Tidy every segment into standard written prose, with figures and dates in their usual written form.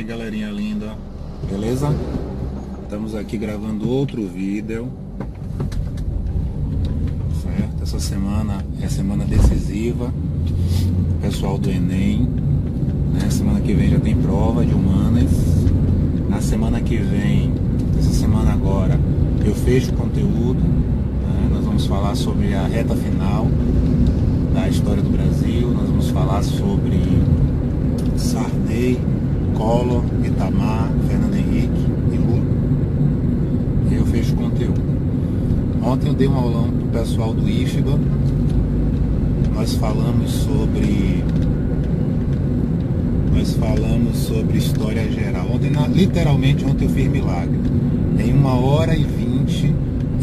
aí, galerinha linda, beleza? Estamos aqui gravando outro vídeo, certo? Essa semana é semana decisiva, pessoal do Enem, né? Semana que vem já tem prova de humanas. Na semana que vem, essa semana agora, eu fecho o conteúdo, né? Nós vamos falar sobre a reta final da história do Brasil, nós vamos falar sobre Sarney, Collor, Itamar, Fernando Henrique e Lula. Eu fecho o conteúdo. Ontem eu dei um aulão pro pessoal do IFBA. Nós falamos sobre história geral. Literalmente ontem eu fiz milagre. Em 1h20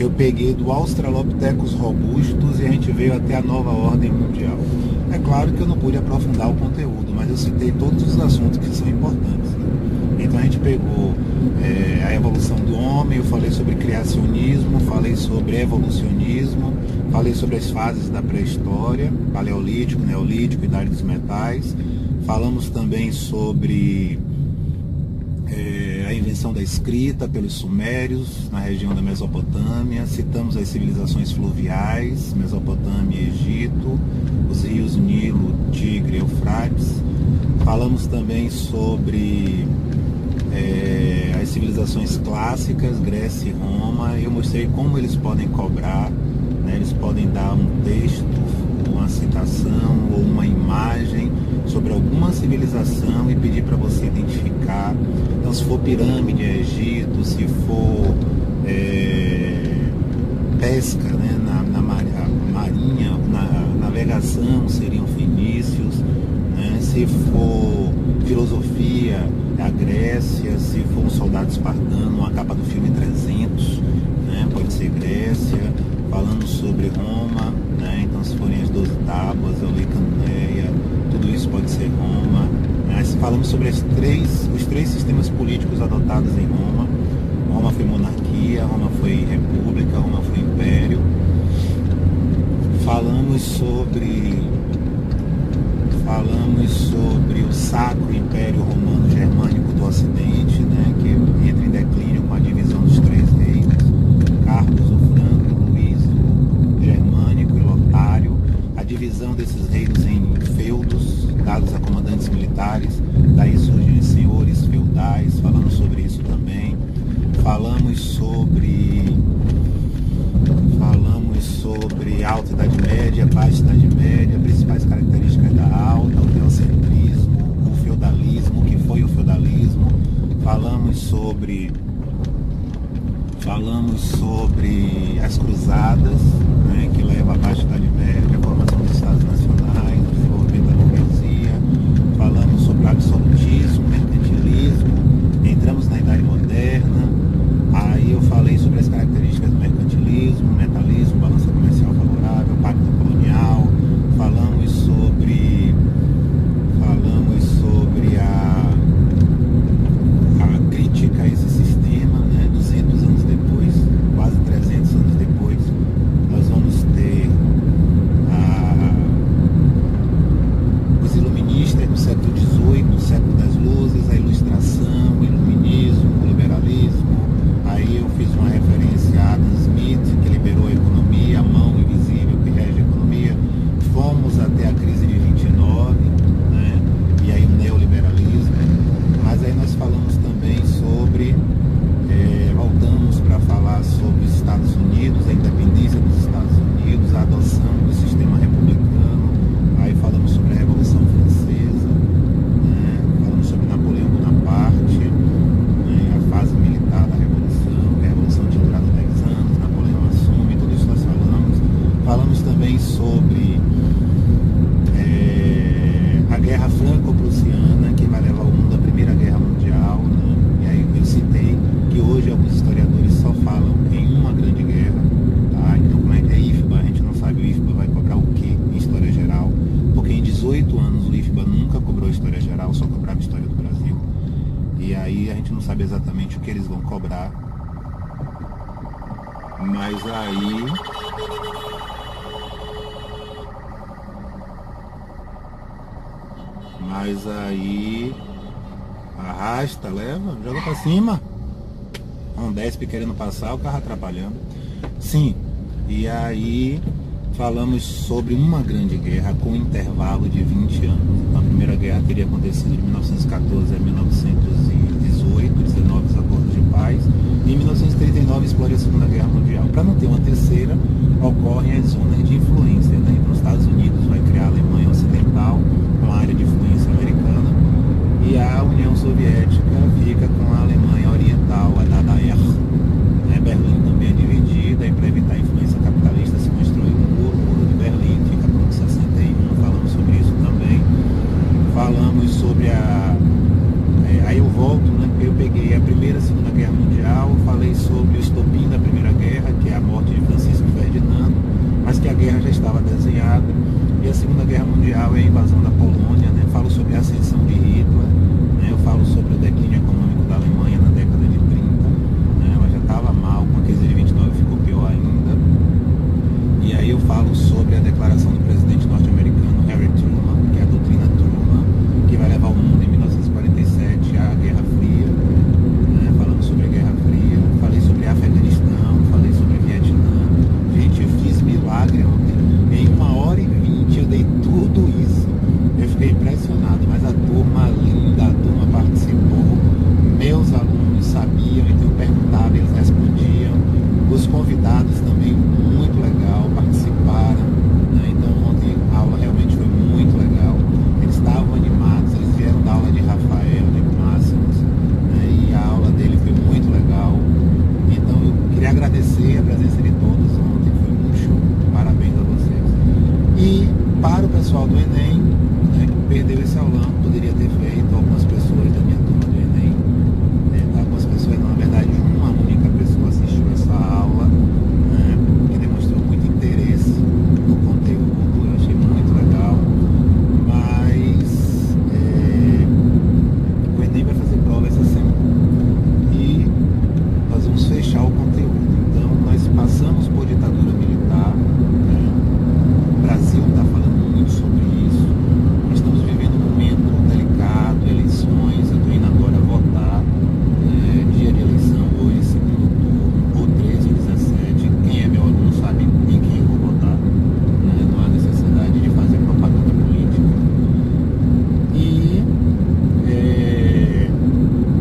eu peguei do Australopithecus robustus e a gente veio até a nova ordem mundial. É claro que eu não pude aprofundar o conteúdo, mas eu citei todos os assuntos que são importantes, né? Então a gente pegou a evolução do homem, eu falei sobre criacionismo, falei sobre evolucionismo, falei sobre as fases da pré-história, paleolítico, neolítico, idade dos metais. Falamos também sobre a invenção da escrita pelos sumérios na região da Mesopotâmia. Citamos as civilizações fluviais, Mesopotâmia e Egito, os rios Nilo, Tigre e Eufrates. Falamos também sobre as civilizações clássicas, Grécia e Roma. Eu mostrei como eles podem cobrar, né? Eles podem dar um texto, uma citação ou uma imagem sobre alguma civilização e pedir para você identificar. Então, se for pirâmide, é Egito; se for pesca, né, na marinha, na navegação, seriam fenícios, né? Se for filosofia, é a Grécia; se for um soldado espartano, uma capa do filme 300, né, pode ser Grécia. Falamos sobre Roma, né? Então, se forem as 12 tábuas, a Lei, tudo isso pode ser Roma. Falamos sobre os três sistemas políticos adotados em Roma. Roma foi monarquia, Roma foi república, Roma foi império. Falamos sobre o Sacro Império Romano Germânico do Ocidente, né? Que entra em declínio com a divisão dos três reinos, Carlos o Franco, Luís o Germânico e Lotário. A divisão desses reinos em feudos, dados a comandantes militares, daí surgem os senhores feudais. Falamos sobre isso também. Falamos sobre Alta Idade Média, Baixa Idade Média, principais características da Alta, o teocentrismo, o feudalismo, o que foi o feudalismo. Falamos sobre as cruzadas, né, que levam à Baixa Idade Média, a formação dos Estados Nacionais, o desenvolvimento da burguesia. Falamos sobre o absolutismo, mercantilismo, entramos na Idade Moderna. Aí eu falei sobre as características do mercantilismo, metalismo, balança comercial favorável, pacto colonial. Falamos sobre a crítica a esse sistema, né? 200 anos depois, quase 300 anos depois, nós vamos ter os iluministas do século XVIII, do século das luzes, a ilustração, o iluminismo, o liberalismo. Aí eu fiz uma referência a Adam Smith, que liberou a economia, a mão invisível que rege a economia. Fomos até a crise de 29, né? E aí o neoliberalismo. Mas aí nós falamos também sobre, voltamos para falar sobre os Estados Unidos, a independência dos Estados Unidos, a adoção do sistema republicano. Aí falamos sobre a Revolução Francesa, né? Falamos sobre Napoleão Bonaparte, né? A fase militar da Revolução, que a Revolução tinha durado 10 anos, Napoleão assume, tudo isso nós falamos. Falamos também sobre a Guerra Franco-Prussiana, que vai levar o mundo à Primeira Guerra Mundial, né? E aí eu citei que hoje alguns historiadores só falam em uma grande guerra, tá? Então, como é IFBA, a gente não sabe o IFBA vai cobrar o que em História Geral, porque em 18 anos o IFBA nunca cobrou História Geral, só cobrava História do Brasil. E aí a gente não sabe exatamente o que eles vão cobrar. Mas aí Arrasta, leva, joga pra cima. Um despe querendo passar, o carro atrapalhando. Sim, e aí falamos sobre uma grande guerra com um intervalo de 20 anos. A primeira guerra teria acontecido de 1914 a 1918, 19 os acordos de paz, e em 1939 explode a Segunda Guerra Mundial. Para não ter uma terceira, ocorrem as zonas de influência, né? Então, os Estados Unidos vai criar a Alemanha Ocidental, com a área de influência americana, e a União Soviética fica com a Alemanha Oriental, a DDR. Berlim também é dividida, e para evitar a influência capitalista se constrói um muro de Berlim, que fica pronto em 61, falamos sobre isso também. Falamos sobre aí eu volto, né, porque eu peguei a Primeira e a Segunda Guerra Mundial, falei sobre o estopim da Primeira Guerra, que é a morte de Francisco Ferdinando, mas que a guerra já estava desenhada, e a Segunda Guerra Mundial é a invasão da Polônia, né, falo sobre a ascensão de Hitler, né, eu falo sobre o declínio econômico da Alemanha na década de 30, né, ela já estava mal, com a crise de 29 ficou pior ainda, e aí eu falo sobre a declaração do presidente norte-americano Harry Truman, que é a doutrina Truman, que vai levar o mundo em 1947 à Guerra Fria, né, falando sobre a Guerra Fria, falei sobre Afeganistão, falei sobre Vietnã. Gente, eu fiz milagre ontem, em 1h20 eu dei tudo isso, eu fiquei impressionado, mas a turma linda, a turma participou, meus alunos sabiam, então eu perguntava, eles respondiam, os convidados também, muito legal, participaram, né? Então ontem a aula realmente foi muito legal, eles estavam animados, eles vieram da aula de Rafael, de Máximos, né? E a aula dele foi muito legal, então eu queria agradecer a presença de todos ontem, foi muito show, parabéns a vocês. E para o pessoal do Enem, né, que perdeu esse aulão, poderia ter feito, algumas pessoas da minha turma do Enem, algumas pessoas, na verdade, uma única pessoa assistiu essa aula, né, que demonstrou muito interesse no conteúdo, eu achei muito legal, mas o Enem vai fazer prova essa semana e nós vamos fechar o conteúdo. Então, nós passamos por ditadura militar, né, o Brasil está falando muito sobre isso, nós estamos vivendo um momento delicado, eleições, eu estou indo agora votar, dia de eleição hoje, segundo turno, ou 13 ou 17, quem é meu aluno sabe em quem eu vou votar, né? Não há necessidade de fazer propaganda política. E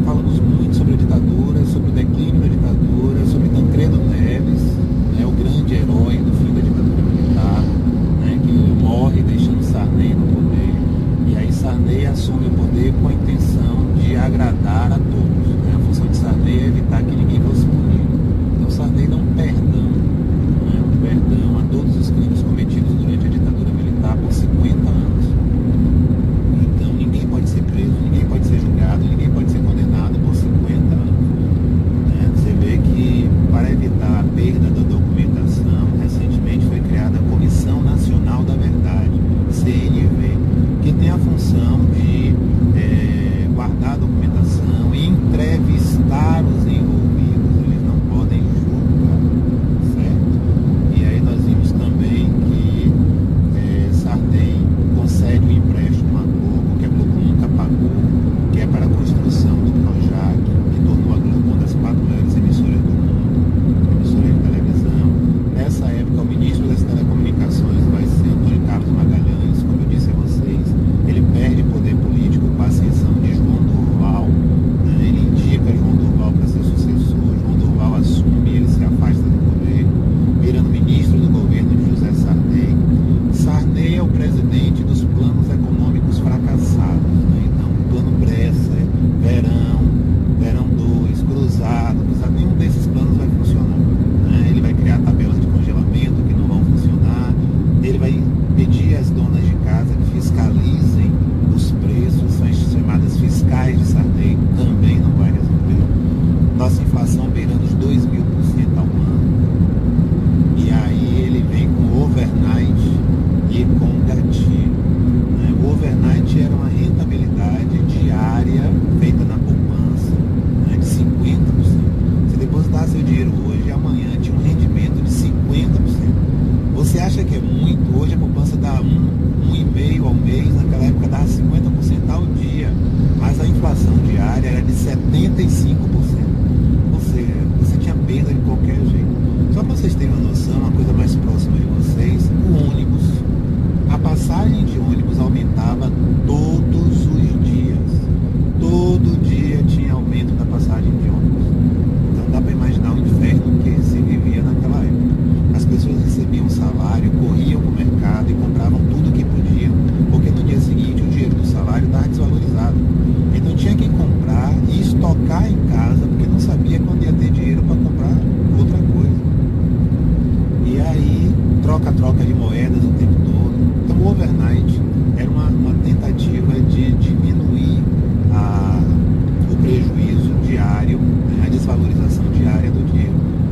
falamos muito sobre a ditadura, sobre o declínio da ditadura, sobre Tancredo Neves, né, o grande herói do fim da ditadura militar, né, que morre deixando Sarney no poder, e aí Sarney assume o poder com a intenção de agradar a todos, né? A função de Sarney é evitar que ninguém fosse punido. Então Sarney dá um perdão, né, um perdão a todos os crimes cometidos durante a ditadura militar por 50 anos. Então ninguém pode ser preso, ninguém pode ser julgado, ninguém pode ser condenado por 50 anos, né? Você vê que para evitar a perda da documentação, recentemente foi criada a Comissão Nacional da Verdade, CNV, que tem a função de guardar a documentação e entrevistar os envolvidos, eles não podem julgar, certo? E aí nós vimos também que Sarney concede um empréstimo à Globo, que a Globo nunca pagou, que é para a construção do Projac, que tornou a Globo uma das 4 maiores emissoras do mundo, emissora de televisão.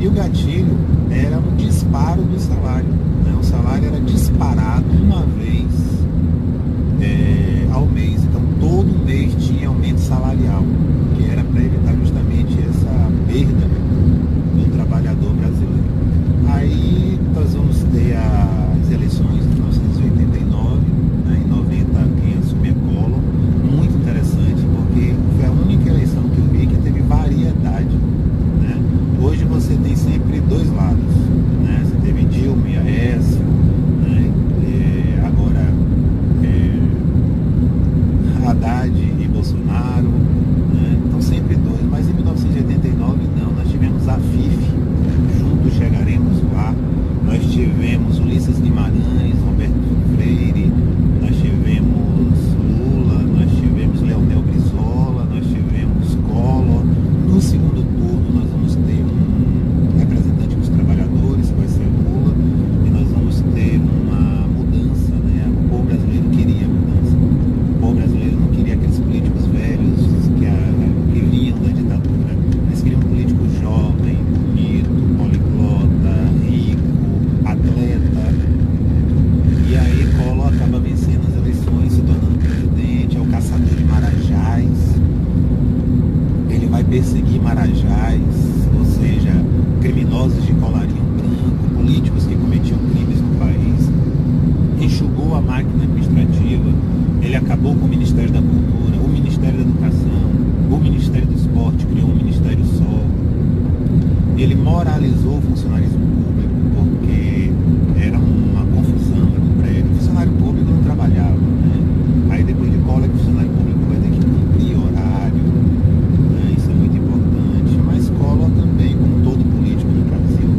E o gatilho era um disparo do salário, né? O salário era disparado uma vez ao mês. Então todo mês tinha aumento salarial, que era para evitar justamente essa perda do trabalhador brasileiro. Aí nós vamos ter as eleições de 1989, né? Em 90 quem assume é Collor. Muito interessante, porque foi a única eleição que eu vi que teve variedade, né? Hoje você tem sempre dois lados, né? Você teve Dilma e Aécio, né? Agora Haddad e Bolsonaro, né? Então sempre dois. Mas em 1989 não, nós tivemos a FIF, juntos chegaremos lá. Nós tivemos Ulisses Guimarães, Roberto Freire, nós tivemos Lula, nós tivemos Leonel Brizola, nós tivemos Collor. No segundo turno nós vamos ter um representante dos trabalhadores, que vai ser Lula, e nós vamos ter uma mudança, né? O povo brasileiro queria mudança. O povo brasileiro não queria aqueles políticos velhos que vinham da ditadura. Eles queriam um político jovem, bonito, poliglota, rico, atleta. E aí Collor acaba vencendo as eleições, se tornando presidente, é o caçador de marajás. Ele vai perseguir marajás, ou seja, criminosos de colarinho branco, políticos que cometiam crimes no país. Enxugou a máquina administrativa. Ele acabou com o Ministério da Cultura, o Ministério da Educação, o Ministério do Esporte, criou um ministério só. Ele moralizou o funcionalismo público, porque era uma confusão, era um prédio. O funcionário público não trabalhava, né? Aí depois de Collor, o funcionário público vai ter que cumprir horário, né? Isso é muito importante. Mas Collor também, como todo político no Brasil,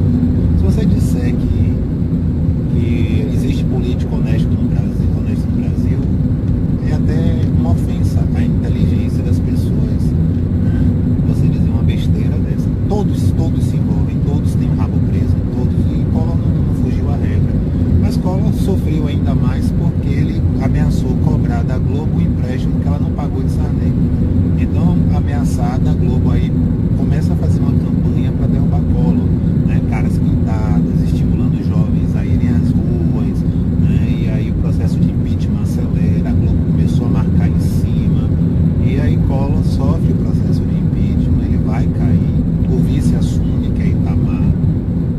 se você disser que existe político honesto no Brasil, é até uma ofensa à inteligência das pessoas, né? Você dizer uma besteira dessa. Todos se envolvem, todos têm um rabo preso, e Collor não fugiu à regra. Mas Collor sofreu ainda mais porque ele ameaçou cobrar da Globo o empréstimo que ela não pagou de Sarney. Então, ameaçada, a Globo aí começa a fazer uma campanha para derrubar Collor, né? Caras pintadas, estimulando os jovens a irem às ruas, né? E aí o processo de impeachment acelera, a Globo começou a marcar em cima, e aí Collor sofre o processo de impeachment, ele vai cair, o vice assume, que é Itamar.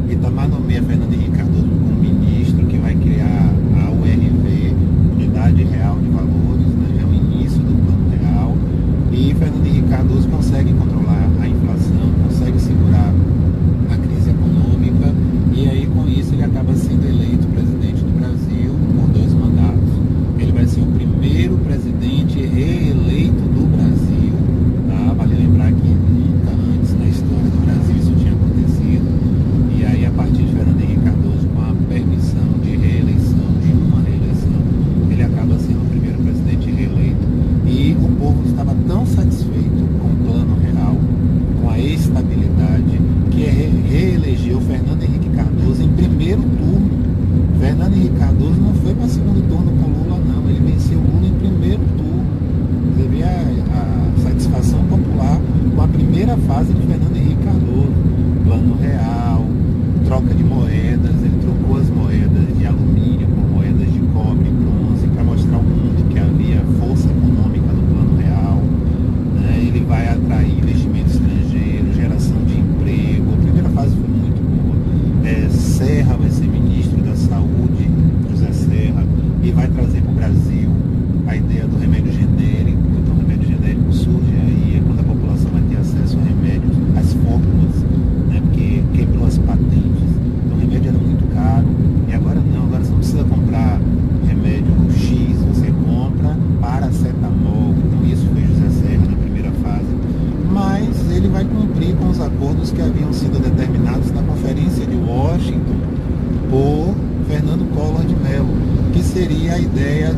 Itamar nomeia Fernando Henrique Cardoso como ministro, que vai criar a URV, Unidade Real de Valores, né? Já é o início do Plano Real, e Fernando Henrique Cardoso consegue controlar a inflação, consegue segurar a crise econômica, e aí com isso ele acaba sendo eleito presidente do Brasil por 2 mandatos. Ele vai ser o primeiro presidente reeleito do Brasil, tá? Vale lembrar que nunca antes na história do Brasil isso tinha acontecido. E aí, a partir de Fernando Henrique Cardoso, com a permissão de reeleição, de uma reeleição, ele acaba sendo o primeiro presidente reeleito. E o povo estava tão satisfeito com o Plano Real, com a estabilidade, que reelegeu Fernando Henrique Cardoso em primeiro turno. Fernando Henrique Cardoso não foi para segundo turno com Lula, não. Ele venceu Lula em primeiro turno. Você vê a satisfação popular com a primeira fase de Fernando Henrique Cardoso. Plano Real, troca de moedas. Ele trocou as moedas de alumínio por moedas de cobre e bronze para mostrar ao mundo que havia força econômica no Plano Real, né? Ele vai atrair investimento estrangeiro, geração de emprego. A primeira fase foi muito boa. Serra vai ser ministro da Saúde, José Serra, e vai trazer para o Brasil a ideia do remédio genérico. Então o remédio genérico surge aí, é quando a população vai ter acesso a remédios, às fórmulas, né? Porque quebrou as patentes. Então o remédio era muito caro, e agora não, agora você não precisa comprar remédio X, você compra paracetamol. Então isso fez José Serra na primeira fase. Mas ele vai cumprir com os acordos que haviam sido determinados na Conferência de Washington por Fernando Collor de Mello, que seria a ideia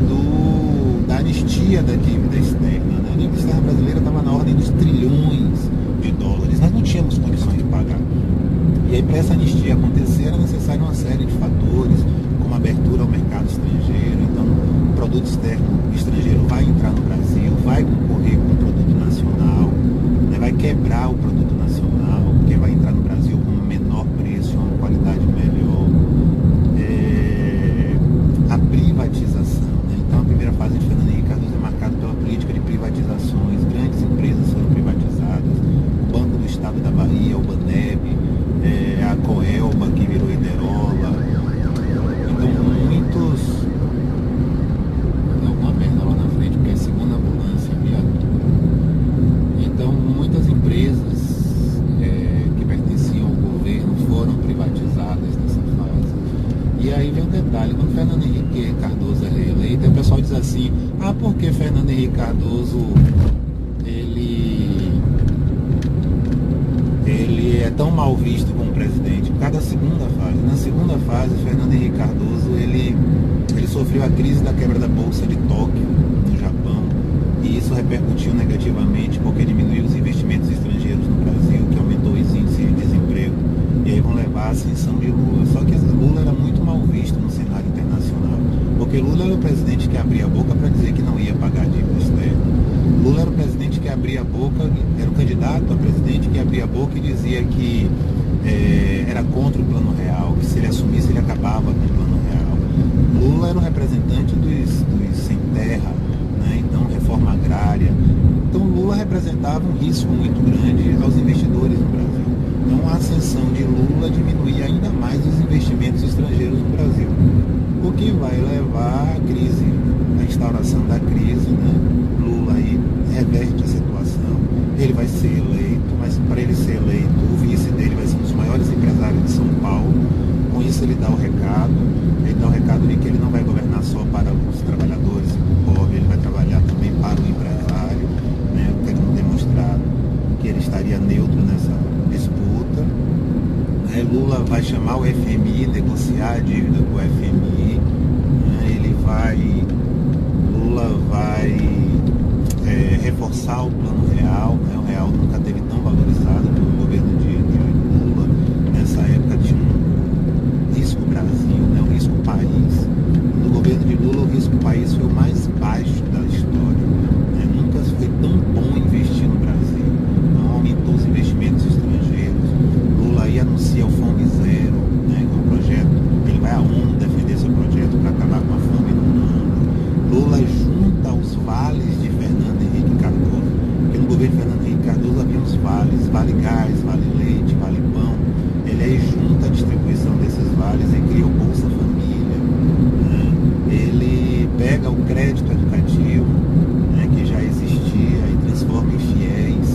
da anistia da dívida externa, né? A dívida externa brasileira estava na ordem dos trilhões de dólares, nós não tínhamos condições de pagar. E aí, para essa anistia acontecer, era necessário uma série de fatores, como abertura ao mercado estrangeiro. Então, o produto externo estrangeiro vai entrar no Brasil, vai concorrer com o produto nacional, né? Vai quebrar o produto nacional, porque vai entrar no Brasil com uma menor detalhe, quando Fernando Henrique Cardoso é reeleito, o pessoal diz assim, por que Fernando Henrique Cardoso ele é tão mal visto como presidente? Por causa da segunda fase. Na segunda fase, Fernando Henrique Cardoso, ele sofreu a crise da quebra da Bolsa de Tóquio, no Japão, e isso repercutiu negativamente porque diminuiu os investimentos estrangeiros no Brasil, que aumentou os índices de desemprego, e aí vão levar a ascensão de Lula. Só que Lula era muito mal visto no cenário internacional, porque Lula era o presidente que abria a boca para dizer que não ia pagar dívida externa. Lula era o presidente que abria a boca, era o candidato a presidente que abria a boca e dizia que era contra o Plano Real, que se ele assumisse ele acabava com o Plano Real. Lula era o representante dos sem terra, né? Então reforma agrária. Então Lula representava um risco muito grande aos investidores no Brasil. Então a ascensão de Lula diminuía ainda mais os investimentos estrangeiros no Brasil, o que vai levar à crise, à instauração da crise, né? Lula aí reverte a situação, ele vai ser eleito, mas para ele ser eleito, o vice dele vai ser um dos maiores empresários de São Paulo. Com isso ele dá o recado de que ele não vai governar só para os trabalhadores e o pobre, ele vai trabalhar também para o empresário, né? Querendo demonstrar que ele estaria neutro nessa disputa. Lula vai chamar o FMI, negociar a dívida com o FMI, né? Lula vai reforçar o Plano Real, né? O real nunca teve tão valorizado como o governo de Lula. Nessa época tinha um risco Brasil, né? O risco país. No governo de Lula, o risco país foi o mais baixo da história, né? Nunca foi tão bom investir no Brasil. Não aumentou os investimentos estrangeiros. Lula aí anuncia o Fome Zero, né? Que é um projeto, ele vai à ONU defender seu projeto para acabar com a fome no mundo. Lula junta os vales de Fernando Henrique Cardoso, porque no governo de Fernando Henrique Cardoso havia uns vales, vale gás, vale leite, vale pão. Ele aí junta a distribuição desses vales e cria o Bolsa Família, né? Ele pega o crédito educativo, né, que já existia, e transforma em fiéis,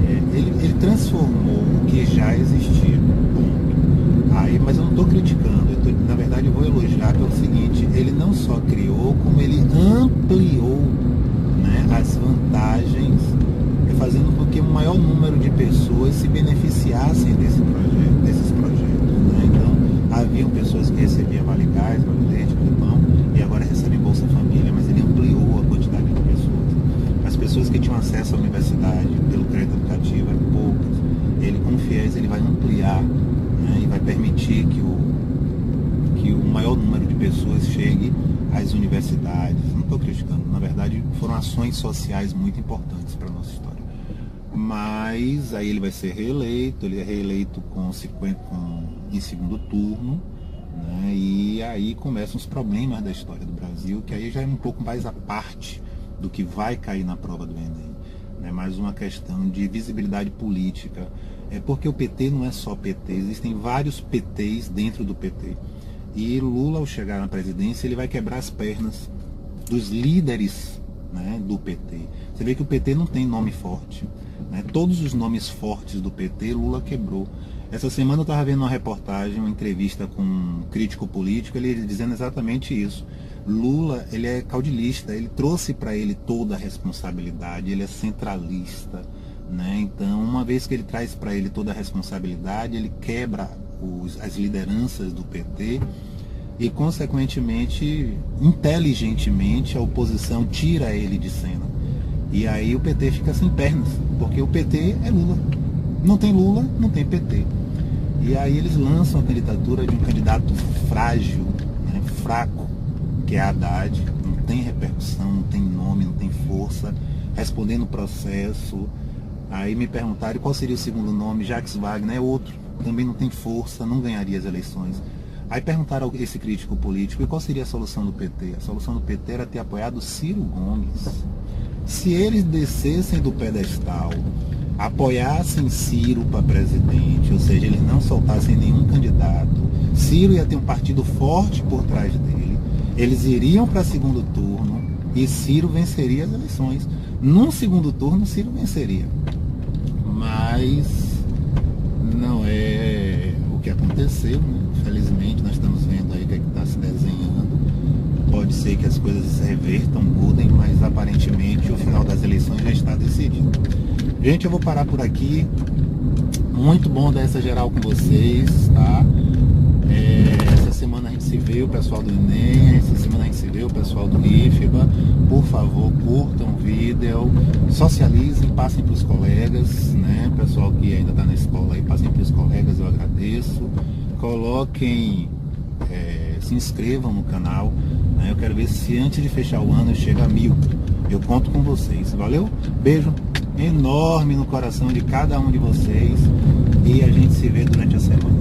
né? Ele transformou o que já existia, ponto. Aí, mas eu não estou criticando, na verdade eu vou elogiar pelo seguinte, ele não só criou, como ele ampliou, né, as vantagens, fazendo com que um maior número de pessoas se beneficiassem desses projetos, né? Então, haviam pessoas que recebiam vale gás, vale leite, vale pão, e agora recebem Bolsa Família, mas ele ampliou a quantidade de pessoas. As pessoas que tinham acesso à universidade pelo crédito educativo eram poucas. Ele, com fiéis, ele vai ampliar, né, e vai permitir que o maior número de pessoas chegue às universidades. Não estou criticando, na verdade foram ações sociais muito importantes para a nossa história. Mas aí ele vai ser reeleito, ele é reeleito em segundo turno, né? E aí começam os problemas da história do Brasil, que aí já é um pouco mais a parte do que vai cair na prova do Enem, né? Mais uma questão de visibilidade política, porque o PT não é só PT, existem vários PTs dentro do PT. E Lula, ao chegar na presidência, ele vai quebrar as pernas dos líderes, né, do PT. Você vê que o PT não tem nome forte, né? Todos os nomes fortes do PT, Lula quebrou. Essa semana eu estava vendo uma reportagem, uma entrevista com um crítico político, ele dizendo exatamente isso. Lula, ele é caudilista, ele trouxe para ele toda a responsabilidade, ele é centralista, né? Então, uma vez que ele traz para ele toda a responsabilidade, ele quebra as lideranças do PT e, consequentemente, inteligentemente, a oposição tira ele de cena. E aí o PT fica sem pernas, porque o PT é Lula. Não tem Lula, não tem PT. E aí eles lançam a candidatura de um candidato frágil, né, fraco, que é Haddad. Não tem repercussão, não tem nome, não tem força, respondendo o processo. Aí me perguntaram qual seria o segundo nome. Jacques Wagner é outro, também não tem força, não ganharia as eleições. Aí perguntaram a esse crítico político qual seria a solução do PT. A solução do PT era ter apoiado Ciro Gomes. Se eles descessem do pedestal, apoiassem Ciro para presidente, ou seja, eles não soltassem nenhum candidato, Ciro ia ter um partido forte por trás dele, eles iriam para segundo turno e Ciro venceria as eleições. Num segundo turno, Ciro venceria. Mas não é o que aconteceu, né? Infelizmente, nós estamos vendo aí o que está pode ser que as coisas se revertam, mudem, mas aparentemente o final das eleições já está decidido. Gente, eu vou parar por aqui. Muito bom dar essa geral com vocês, tá? Essa semana a gente se vê, o pessoal do Enem, essa semana a gente se vê, o pessoal do IFBA. Por favor, curtam o vídeo, socializem, passem para os colegas, né? Pessoal que ainda está na escola aí, passem para os colegas, eu agradeço. Coloquem, se inscrevam no canal, né? Eu quero ver se antes de fechar o ano chega a 1000. Eu conto com vocês, valeu? Beijo enorme no coração de cada um de vocês e a gente se vê durante a semana.